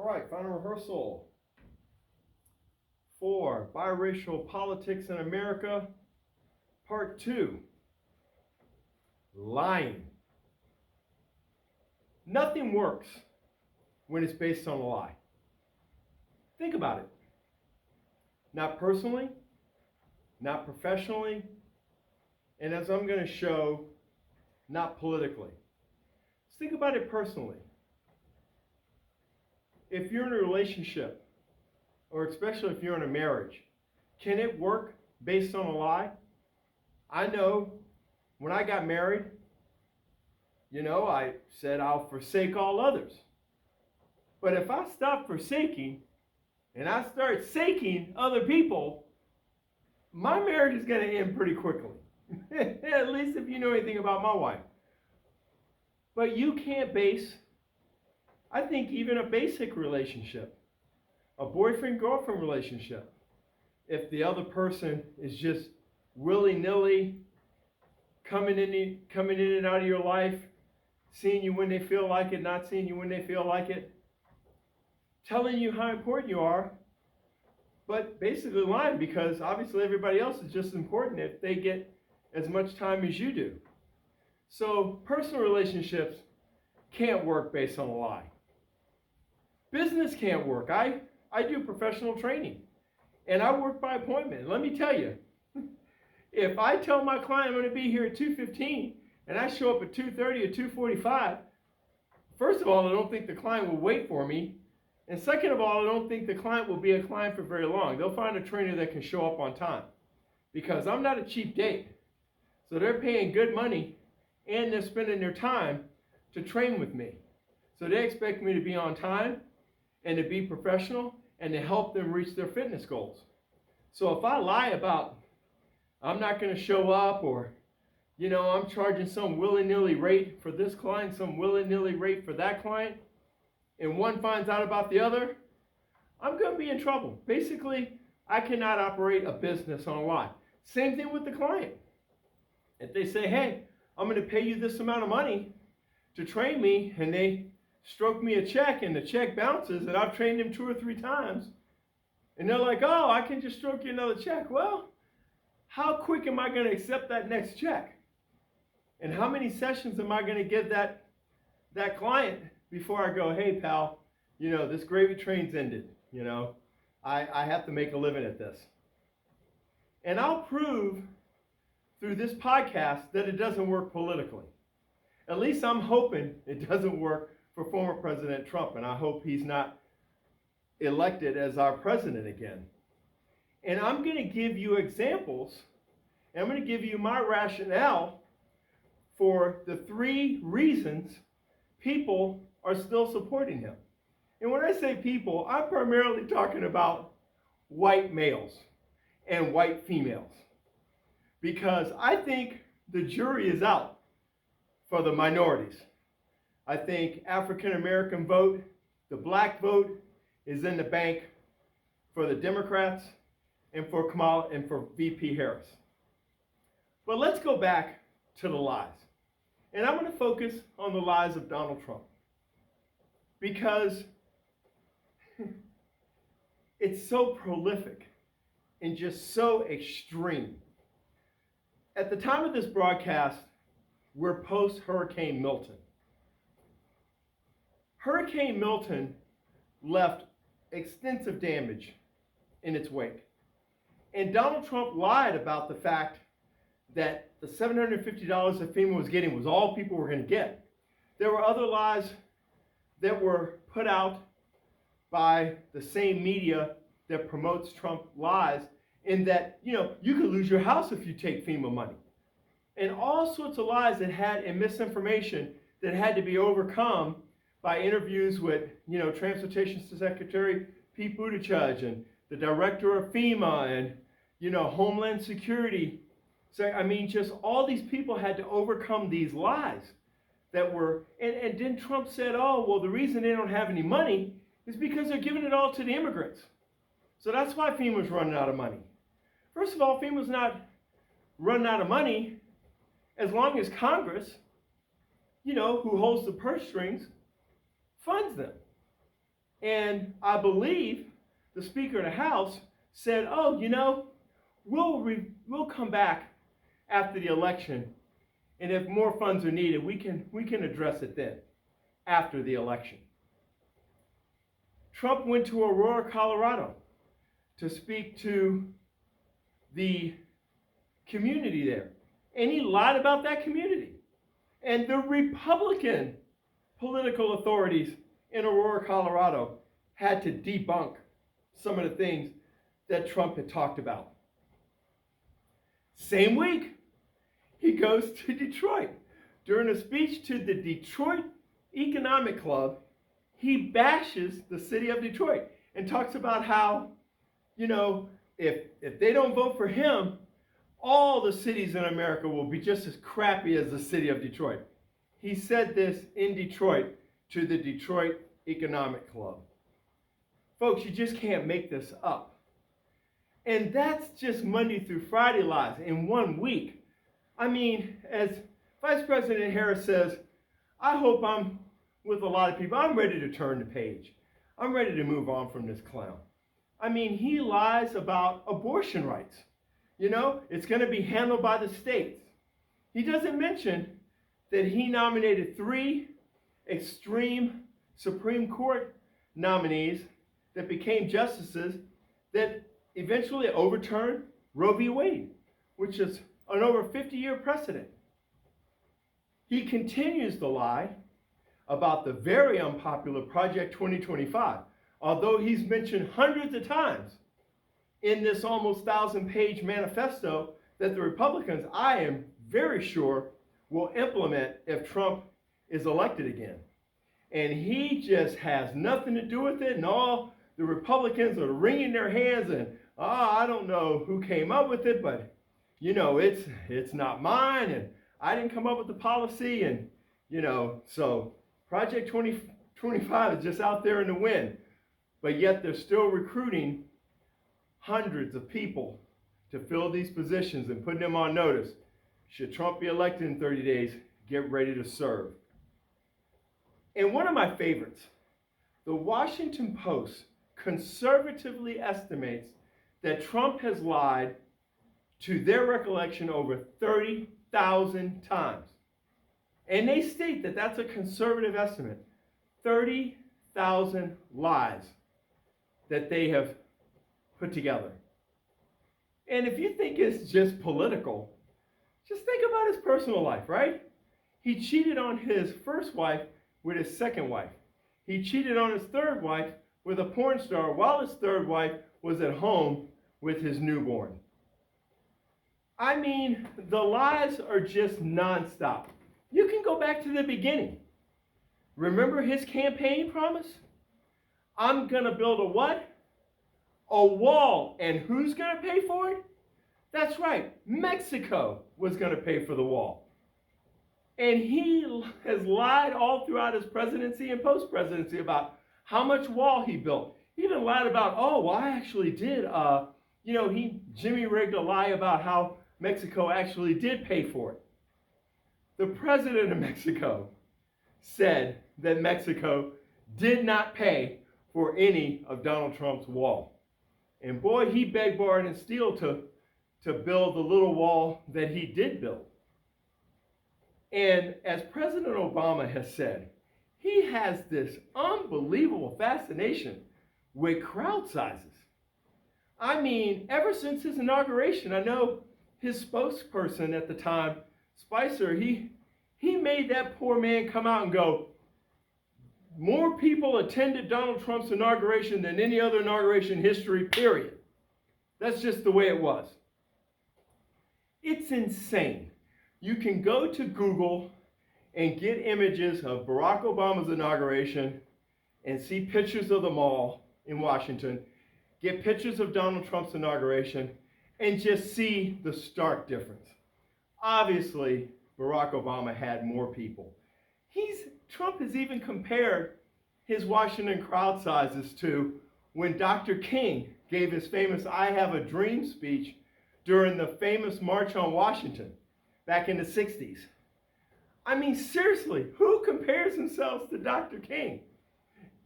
All right, final rehearsal for Biracial Politics in America, Part 2, Lying. Nothing works when it's based on a lie. Think about it. Not personally, not professionally, and as I'm going to show, not politically. Let's think about it personally. If you're in a relationship, or especially if you're in a marriage, can it work based on a lie? I know when I got married, I said I'll forsake all others. But if I stop forsaking and I start saking other people, my marriage is going to end pretty quickly. At least if you know anything about my wife. But you can't base, I think, even a basic relationship, a boyfriend-girlfriend relationship, if the other person is just willy-nilly coming in and out of your life, seeing you when they feel like it, not seeing you when they feel like it, telling you how important you are, but basically lying because obviously everybody else is just as important if they get as much time as you do. So personal relationships can't work based on a lie. Business can't work. I do professional training and I work by appointment. Let me tell you, if I tell my client I'm going to be here at 2:15 and I show up at 2:30 or 2:45, first of all, I don't think the client will wait for me. And second of all, I don't think the client will be a client for very long. They'll find a trainer that can show up on time because I'm not a cheap date. So they're paying good money and they're spending their time to train with me. So they expect me to be on time and to be professional and to help them reach their fitness goals. So if I lie about I'm not going to show up or, I'm charging some willy-nilly rate for this client, some willy-nilly rate for that client, and one finds out about the other, I'm going to be in trouble. Basically, I cannot operate a business on a lie. Same thing with the client. If they say, hey, I'm going to pay you this amount of money to train me, and they stroke me a check, and the check bounces, and I've trained them 2 or 3 times, and they're like, oh, I can just stroke you another check. Well, how quick am I going to accept that next check? And how many sessions am I going to give that client before I go, hey, pal, this gravy train's ended. I have to make a living at this. And I'll prove through this podcast that it doesn't work politically. At least I'm hoping it doesn't work for former President Trump, and I hope he's not elected as our president again. And I'm going to give you examples, and I'm going to give you my rationale for the 3 reasons people are still supporting him. And when I say people, I'm primarily talking about white males and white females. Because I think the jury is out for the minorities. I think African American vote, the black vote, is in the bank for the Democrats and for Kamala and for VP Harris. But let's go back to the lies. And I'm going to focus on the lies of Donald Trump. Because it's so prolific and just so extreme. At the time of this broadcast, we're post-Hurricane Milton. Hurricane Milton left extensive damage in its wake. And Donald Trump lied about the fact that the $750 that FEMA was getting was all people were going to get. There were other lies that were put out by the same media that promotes Trump lies in that, you could lose your house if you take FEMA money. And all sorts of lies that had and misinformation that had to be overcome by interviews with, Transportation Secretary Pete Buttigieg and the director of FEMA and, Homeland Security. So, just all these people had to overcome these lies that were, and then Trump said, oh, well, the reason they don't have any money is because they're giving it all to the immigrants. So that's why FEMA's running out of money. First of all, FEMA's not running out of money as long as Congress, who holds the purse strings, funds them. And I believe the Speaker of the House said, oh, we'll come back after the election, and if more funds are needed, we can address it then, after the election. Trump went to Aurora, Colorado to speak to the community there, and he lied about that community. And the Republican political authorities in Aurora, Colorado had to debunk some of the things that Trump had talked about. Same week, he goes to Detroit. During a speech to the Detroit Economic Club, he bashes the city of Detroit and talks about how, if they don't vote for him, all the cities in America will be just as crappy as the city of Detroit. He said this in Detroit to the Detroit Economic Club. Folks, you just can't make this up. And that's just Monday through Friday lies in 1 week. I mean, as Vice President Harris says, I hope I'm with a lot of people. I'm ready to turn the page. I'm ready to move on from this clown. I mean, he lies about abortion rights. It's going to be handled by the states. He doesn't mention that he nominated 3 extreme Supreme Court nominees that became justices that eventually overturned Roe v. Wade, which is an over 50-year precedent. He continues to lie about the very unpopular Project 2025, although he's mentioned hundreds of times in this almost 1,000-page manifesto that the Republicans, I am very sure, will implement if Trump is elected again. And he just has nothing to do with it, and all the Republicans are wringing their hands and, I don't know who came up with it, but, it's not mine, and I didn't come up with the policy, and, so Project 2025 is just out there in the wind. But yet they're still recruiting hundreds of people to fill these positions and putting them on notice. Should Trump be elected in 30 days, get ready to serve. And one of my favorites, the Washington Post conservatively estimates that Trump has lied to their recollection over 30,000 times. And they state that that's a conservative estimate. 30,000 lies that they have put together. And if you think it's just political, just think about his personal life, right? He cheated on his first wife with his second wife. He cheated on his third wife with a porn star while his third wife was at home with his newborn. I mean, the lies are just nonstop. You can go back to the beginning. Remember his campaign promise? I'm going to build a what? A wall. And who's going to pay for it? That's right. Mexico was going to pay for the wall. And he has lied all throughout his presidency and post-presidency about how much wall he built. He even lied about, I actually did, he jimmy-rigged a lie about how Mexico actually did pay for it. The president of Mexico said that Mexico did not pay for any of Donald Trump's wall. And boy, he begged, borrowed, and stole to build the little wall that he did build. And as President Obama has said, he has this unbelievable fascination with crowd sizes. I mean, ever since his inauguration, I know his spokesperson at the time, Spicer, he made that poor man come out and go, more people attended Donald Trump's inauguration than any other inauguration in history, period. That's just the way it was. It's insane. You can go to Google and get images of Barack Obama's inauguration and see pictures of the mall in Washington, get pictures of Donald Trump's inauguration, and just see the stark difference. Obviously, Barack Obama had more people. Trump has even compared his Washington crowd sizes to when Dr. King gave his famous I Have a Dream speech during the famous March on Washington back in the 60s. I mean, seriously, who compares themselves to Dr. King?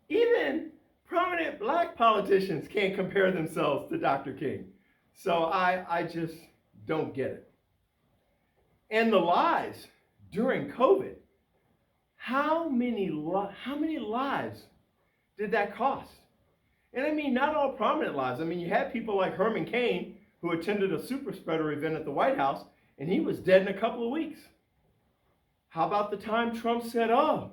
Even prominent black politicians can't compare themselves to Dr. King. So I just don't get it. And the lies during COVID, how many lives did that cost? And I mean, not all prominent lives. I mean, you had people like Herman Cain, who attended a super spreader event at the White House, and he was dead in a couple of weeks. How about the time Trump said, oh,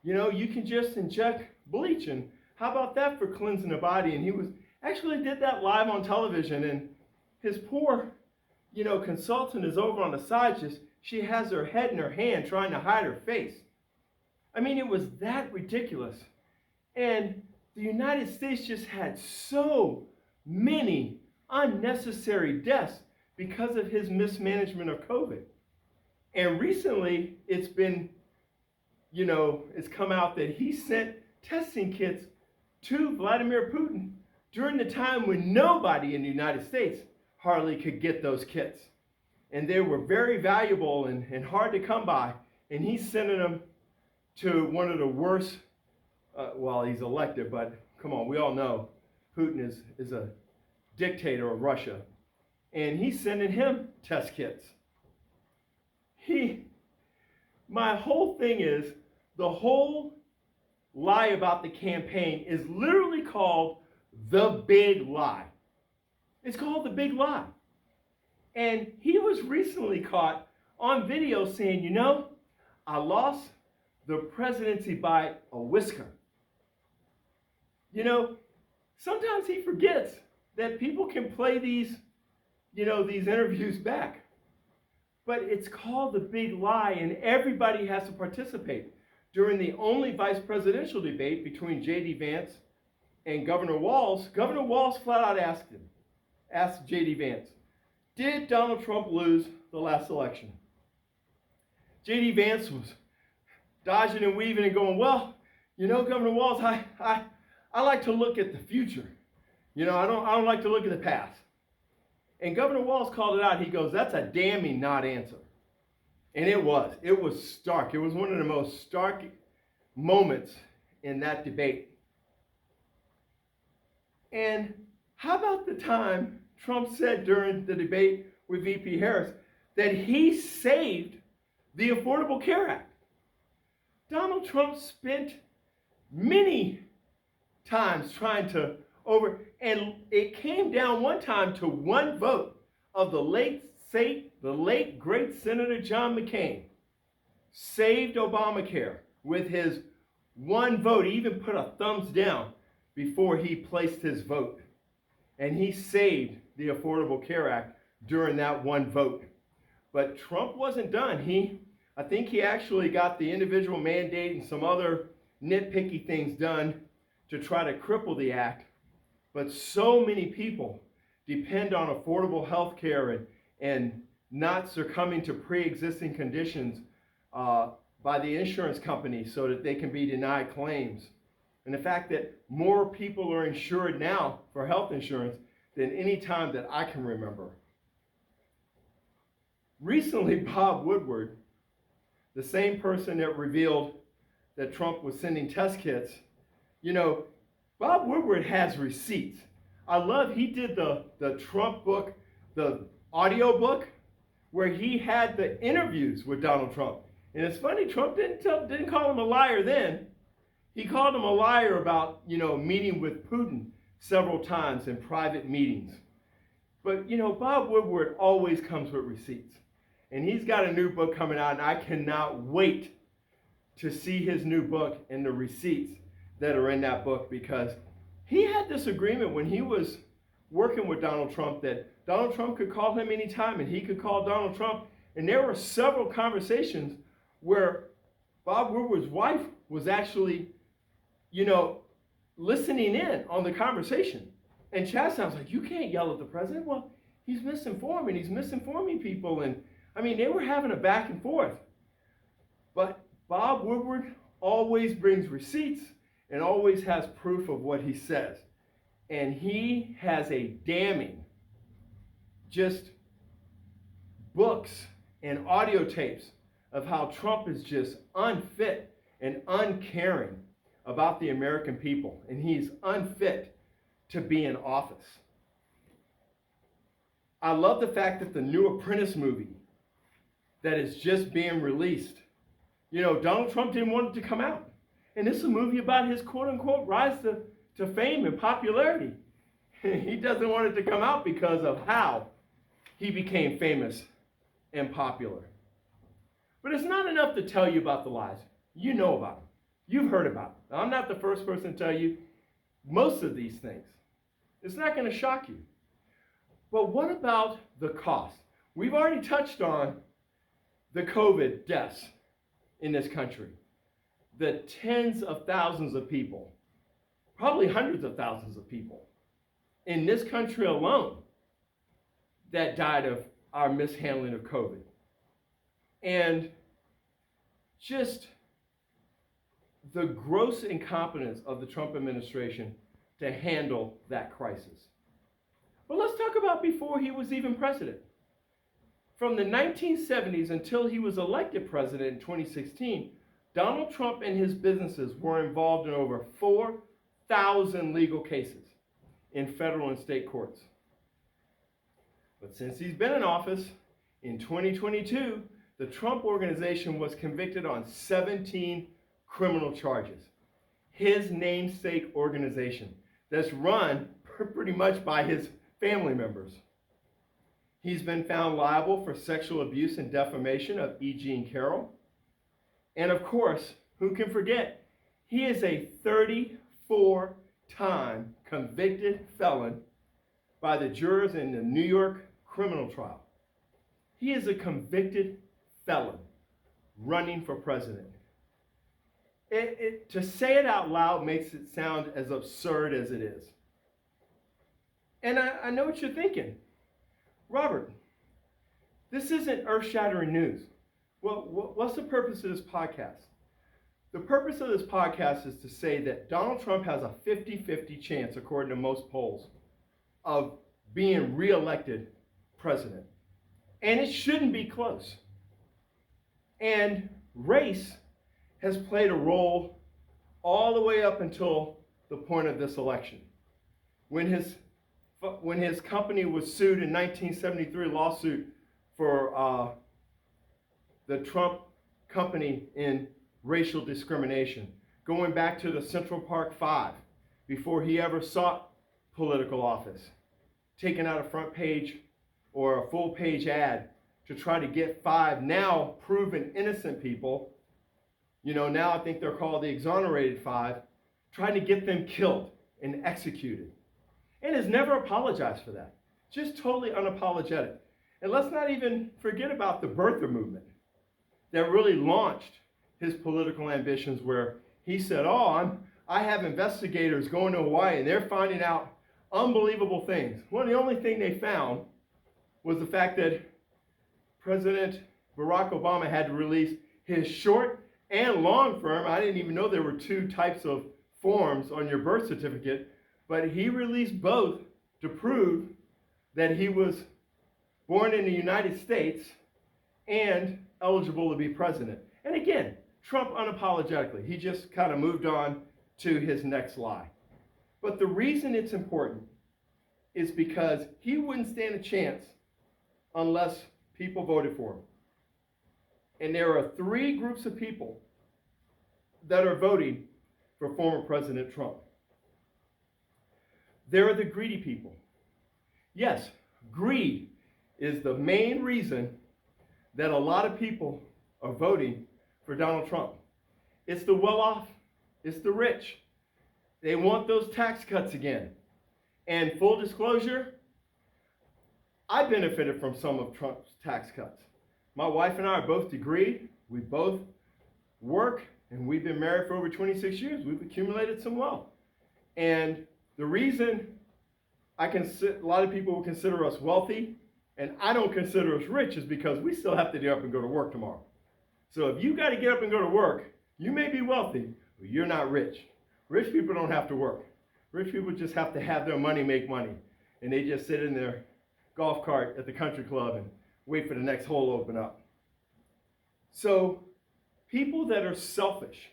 you can just inject bleach, and how about that for cleansing the body? And he actually did that live on television, and his poor, consultant is over on the side, she has her head in her hand trying to hide her face. I mean, it was that ridiculous. And the United States just had so many unnecessary deaths because of his mismanagement of COVID. And recently, it's come out that he sent testing kits to Vladimir Putin during the time when nobody in the United States hardly could get those kits. And they were very valuable and hard to come by. And he's sending them to one of the worst, he's elected, but come on, we all know Putin is a dictator of Russia. And he's sending him test kits. My whole thing is, the whole lie about the campaign is literally called the big lie. It's called the big lie. And he was recently caught on video saying, I lost the presidency by a whisker. Sometimes he forgets that people can play these interviews back. But it's called the big lie, and everybody has to participate. During the only vice presidential debate between J.D. Vance and Governor Walz flat out asked J.D. Vance, did Donald Trump lose the last election? J.D. Vance was dodging and weaving and going, Governor Walz, I like to look at the future. I don't like to look at the past. And Governor Walz called it out. He goes, that's a damning not answer. And it was stark. It was one of the most stark moments in that debate. And how about the time Trump said during the debate with VP Harris that he saved the Affordable Care Act? Donald Trump spent many times trying to and it came down one time to one vote of the late great Senator John McCain saved Obamacare with his one vote. He even put a thumbs down before he placed his vote. And he saved the Affordable Care Act during that one vote. But Trump wasn't done. I think he actually got the individual mandate and some other nitpicky things done to try to cripple the act. But so many people depend on affordable health care and not succumbing to pre-existing conditions by the insurance companies so that they can be denied claims. And the fact that more people are insured now for health insurance than any time that I can remember. Recently, Bob Woodward, the same person that revealed that Trump was sending test kits, Bob Woodward has receipts. He did the Trump book, the audio book, where he had the interviews with Donald Trump. And it's funny, Trump didn't call him a liar then. He called him a liar about, meeting with Putin several times in private meetings. But, Bob Woodward always comes with receipts. And he's got a new book coming out, and I cannot wait to see his new book and the receipts that are in that book, because he had this agreement when he was working with Donald Trump that Donald Trump could call him anytime and he could call Donald Trump. And there were several conversations where Bob Woodward's wife was actually, listening in on the conversation. And Chad sounds like, you can't yell at the president. Well, he's misinforming. He's misinforming people. And they were having a back and forth. But Bob Woodward always brings receipts and always has proof of what he says. And he has a damning, just books and audio tapes of how Trump is just unfit and uncaring about the American people, and he's unfit to be in office. I love the fact that the new Apprentice movie that is just being released, Donald Trump didn't want it to come out. And this is a movie about his quote-unquote rise to fame and popularity. He doesn't want it to come out because of how he became famous and popular. But it's not enough to tell you about the lies. You know about them. You've heard about them. I'm not the first person to tell you most of these things. It's not going to shock you. But what about the cost? We've already touched on the COVID deaths in this country. The tens of thousands of people, probably hundreds of thousands of people in this country alone that died of our mishandling of COVID. And just the gross incompetence of the Trump administration to handle that crisis. But let's talk about before he was even president. From the 1970s until he was elected president in 2016, Donald Trump and his businesses were involved in over 4,000 legal cases in federal and state courts. But since he's been in office, in 2022, the Trump Organization was convicted on 17 criminal charges. His namesake organization that's run pretty much by his family members. He's been found liable for sexual abuse and defamation of E. Jean Carroll. And of course, who can forget, he is a 34-time convicted felon by the jurors in the New York criminal trial. He is a convicted felon running for president. To say it out loud makes it sound as absurd as it is. And I know what you're thinking. Robert, this isn't earth-shattering news. Well, what's the purpose of this podcast? The purpose of this podcast is to say that Donald Trump has a 50-50 chance, according to most polls, of being reelected president. And it shouldn't be close. And race has played a role all the way up until the point of this election. When his company was sued in 1973 lawsuit for the Trump company in racial discrimination, going back to the Central Park Five, before he ever sought political office, taking out a front page or a full page ad to try to get 5 now proven innocent people, now I think they're called the exonerated 5, trying to get them killed and executed. And has never apologized for that. Just totally unapologetic. And let's not even forget about the birther movement that really launched his political ambitions, where he said, I have investigators going to Hawaii and they're finding out unbelievable things. Well, the only thing they found was the fact that President Barack Obama had to release his short and long form. I didn't even know there were 2 types of forms on your birth certificate, but he released both to prove that he was born in the United States and eligible to be president. And again, Trump unapologetically, he just kind of moved on to his next lie. But the reason it's important is because he wouldn't stand a chance unless people voted for him. And there are 3 groups of people that are voting for former President Trump. There are the greedy people. Yes, greed is the main reason that a lot of people are voting for Donald Trump. It's the well-off, it's the rich. They want those tax cuts again. And full disclosure, I benefited from some of Trump's tax cuts. My wife and I are both degreed. We both work, and we've been married for over 26 years. We've accumulated some wealth. And the reason a lot of people will consider us wealthy, and I don't consider us rich, is because we still have to get up and go to work tomorrow. So if you got to get up and go to work, you may be wealthy, but you're not rich. Rich people don't have to work. Rich people just have to have their money make money. And they just sit in their golf cart at the country club and wait for the next hole to open up. So people that are selfish,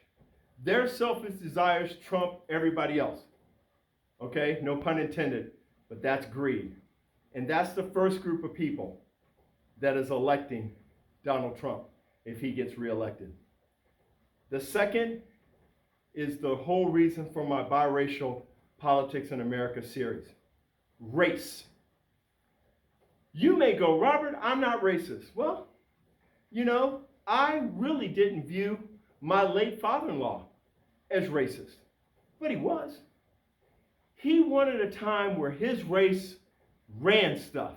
Their selfish desires trump everybody else. Okay, no pun intended, but that's greed. And that's the first group of people that is electing Donald Trump if he gets reelected. The second is the whole reason for my Biracial Politics in America series. Race. You may go, Robert, I'm not racist. Well, I really didn't view my late father-in-law as racist, but he was. He wanted a time where his race ran stuff.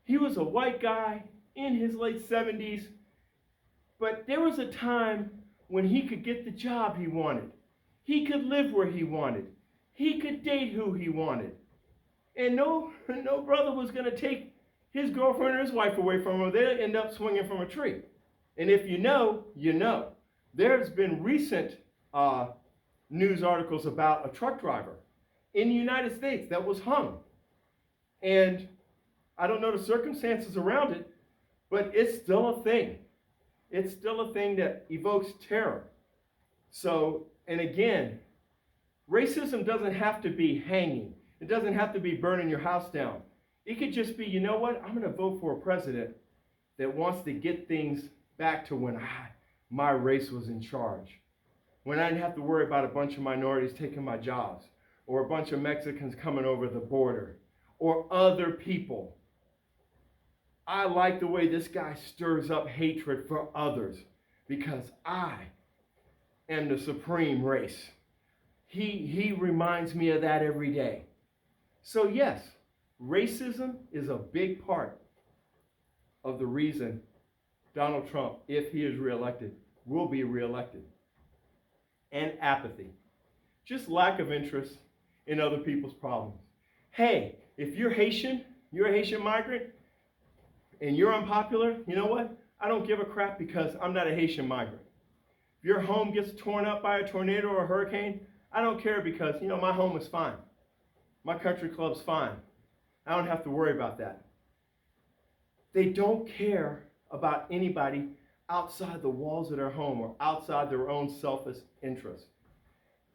He was a white guy in his late 70s, but there was a time when he could get the job he wanted. He could live where he wanted. He could date who he wanted. And no brother was going to take his girlfriend or his wife away from him. They'd end up swinging from a tree. And if you know, you know. There's been recent news articles about a truck driver in the United States that was hung. And I don't know the circumstances around it, but it's still a thing. It's still a thing that evokes terror. So, and again, racism doesn't have to be hanging. It doesn't have to be burning your house down. It could just be, you know what, I'm going to vote for a president that wants to get things back to when my race was in charge. When I didn't have to worry about a bunch of minorities taking my jobs, or a bunch of Mexicans coming over the border, or other people. I like the way this guy stirs up hatred for others because I am the supreme race. He reminds me of that every day. So yes, racism is a big part of the reason Donald Trump, if he is reelected, will be reelected. And apathy. Just lack of interest in other people's problems. Hey, if you're Haitian, you're a Haitian migrant, and you're unpopular, you know what? I don't give a crap because I'm not a Haitian migrant. If your home gets torn up by a tornado or a hurricane, I don't care because, my home is fine. My country club's fine. I don't have to worry about that. They don't care about anybody outside the walls of their home or outside their own selfish interests.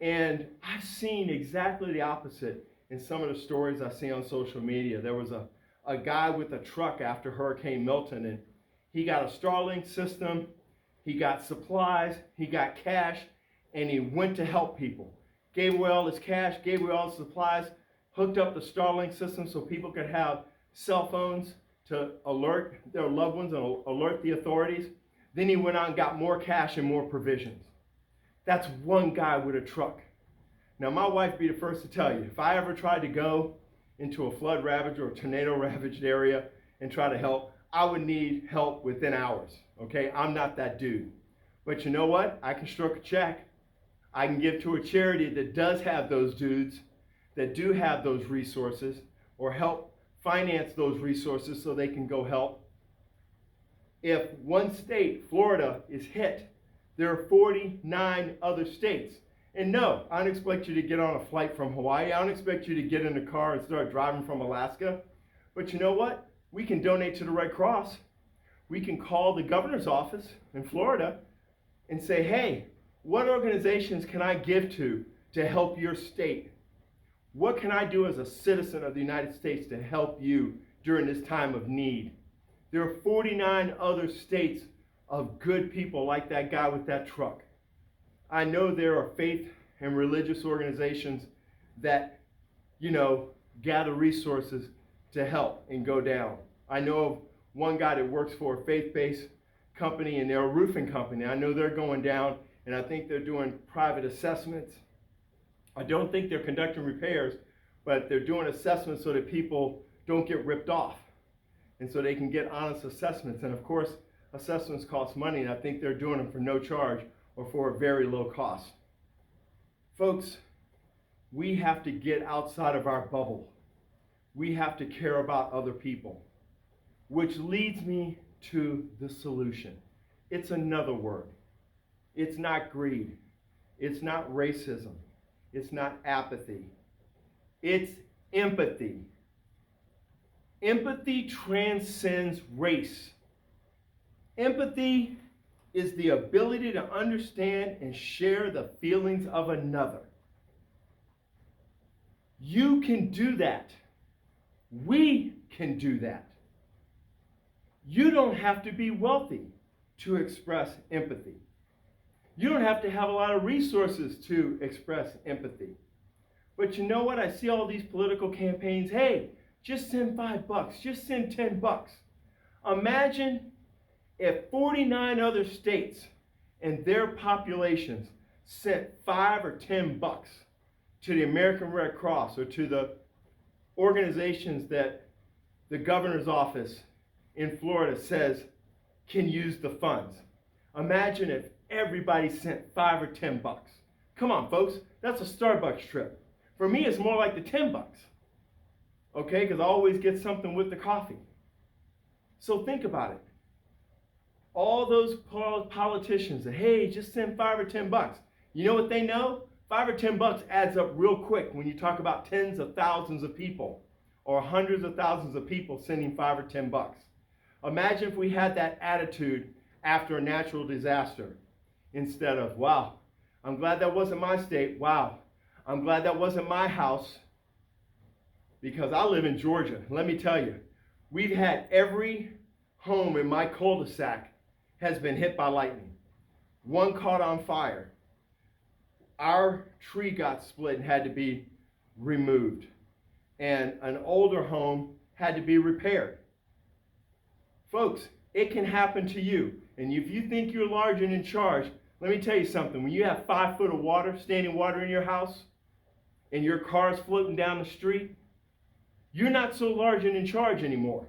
And I've seen exactly the opposite in some of the stories I see on social media. There was a guy with a truck after Hurricane Milton, and he got a Starlink system, he got supplies, he got cash, and he went to help people. Gave away all his cash, gave away all his supplies, hooked up the Starlink system so people could have cell phones to alert their loved ones and alert the authorities. Then he went out and got more cash and more provisions. That's one guy with a truck. Now, my wife be the first to tell you, if I ever tried to go into a flood-ravaged or tornado-ravaged area and try to help, I would need help within hours, okay? I'm not that dude. But you know what? I can stroke a check. I can give to a charity that does have those dudes, that do have those resources, or help finance those resources so they can go help. If one state, Florida, is hit, there are 49 other states. And no, I don't expect you to get on a flight from Hawaii. I don't expect you to get in a car and start driving from Alaska. But you know what? We can donate to the Red Cross. We can call the governor's office in Florida and say, hey, what organizations can I give to help your state? What can I do as a citizen of the United States to help you during this time of need? There are 49 other states of good people like that guy with that truck. I know there are faith and religious organizations that, gather resources to help and go down. I know of one guy that works for a faith-based company, and they're a roofing company. I know they're going down, and I think they're doing private assessments. I don't think they're conducting repairs, but they're doing assessments so that people don't get ripped off, and so they can get honest assessments. And of course, assessments cost money, and I think they're doing them for no charge or for a very low cost. Folks, we have to get outside of our bubble. We have to care about other people, which leads me to the solution. It's another word. It's not greed. It's not racism. It's not apathy. It's empathy. Empathy transcends race. Empathy is the ability to understand and share the feelings of another. You can do that. We can do that. You don't have to be wealthy to express empathy. You don't have to have a lot of resources to express empathy. But you know what? I see all these political campaigns. Hey, just send $5, just send $10. Imagine if 49 other states and their populations sent $5 or $10 to the American Red Cross or to the organizations that the governor's office in Florida says can use the funds. Imagine if everybody sent $5 or $10. Come on, folks, that's a Starbucks trip. For me, it's more like the $10. Okay, because I always get something with the coffee. So think about it. All those politicians that, hey, just send $5 or $10. You know what they know? $5 or $10 adds up real quick when you talk about tens of thousands of people or hundreds of thousands of people sending $5 or $10. Imagine if we had that attitude after a natural disaster instead of, wow, I'm glad that wasn't my state. Wow, I'm glad that wasn't my house, because I live in Georgia. Let me tell you, we've had every home in my cul-de-sac has been hit by lightning. One caught on fire. Our tree got split and had to be removed. And an older home had to be repaired. Folks, it can happen to you. And if you think you're large and in charge, let me tell you something. When you have 5 foot of water, standing water in your house, and your car's floating down the street, you're not so large and in charge anymore.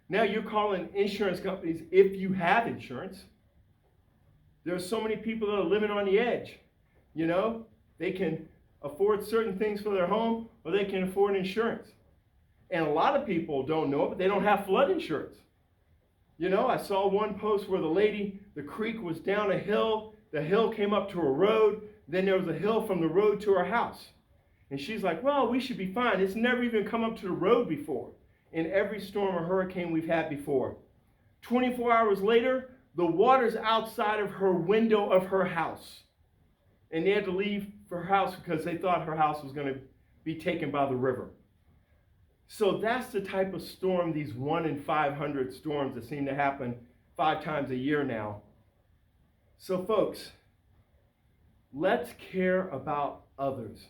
Now you're calling insurance companies if you have insurance. There are so many people that are living on the edge. You know, they can afford certain things for their home, or they can afford insurance. And a lot of people don't know it, but they don't have flood insurance. You know, I saw one post where the creek was down a hill, the hill came up to a road, then there was a hill from the road to her house. And she's like, well, we should be fine. It's never even come up to the road before in every storm or hurricane we've had before. 24 hours later, the water's outside of her window of her house. And they had to leave her house because they thought her house was going to be taken by the river. So that's the type of storm, these 1 in 500 storms that seem to happen 5 times a year now. So folks, let's care about others.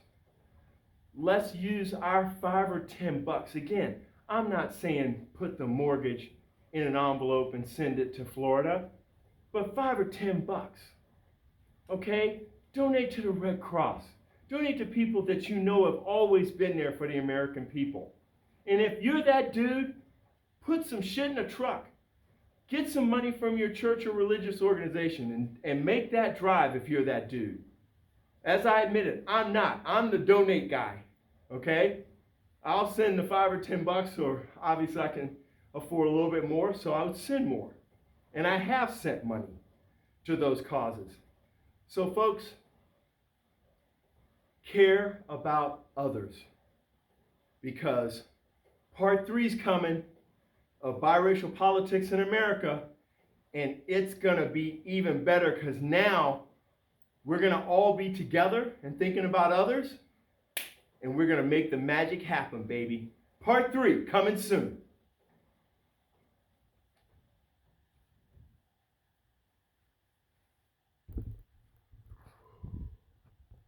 Let's use our $5 or $10. Again, I'm not saying put the mortgage in an envelope and send it to Florida, but $5 or $10. Okay? Donate to the Red Cross. Donate to people that you know have always been there for the American people. And if you're that dude, put some shit in a truck. Get some money from your church or religious organization and make that drive if you're that dude. As I admitted, I'm not. I'm the donate guy. Okay? I'll send the $5 or $10, or obviously I can afford a little bit more, so I would send more. And I have sent money to those causes. So folks, care about others, because part 3 is coming of biracial politics in America, and it's going to be even better because now we're going to all be together and thinking about others, and we're going to make the magic happen, baby. Part 3 coming soon.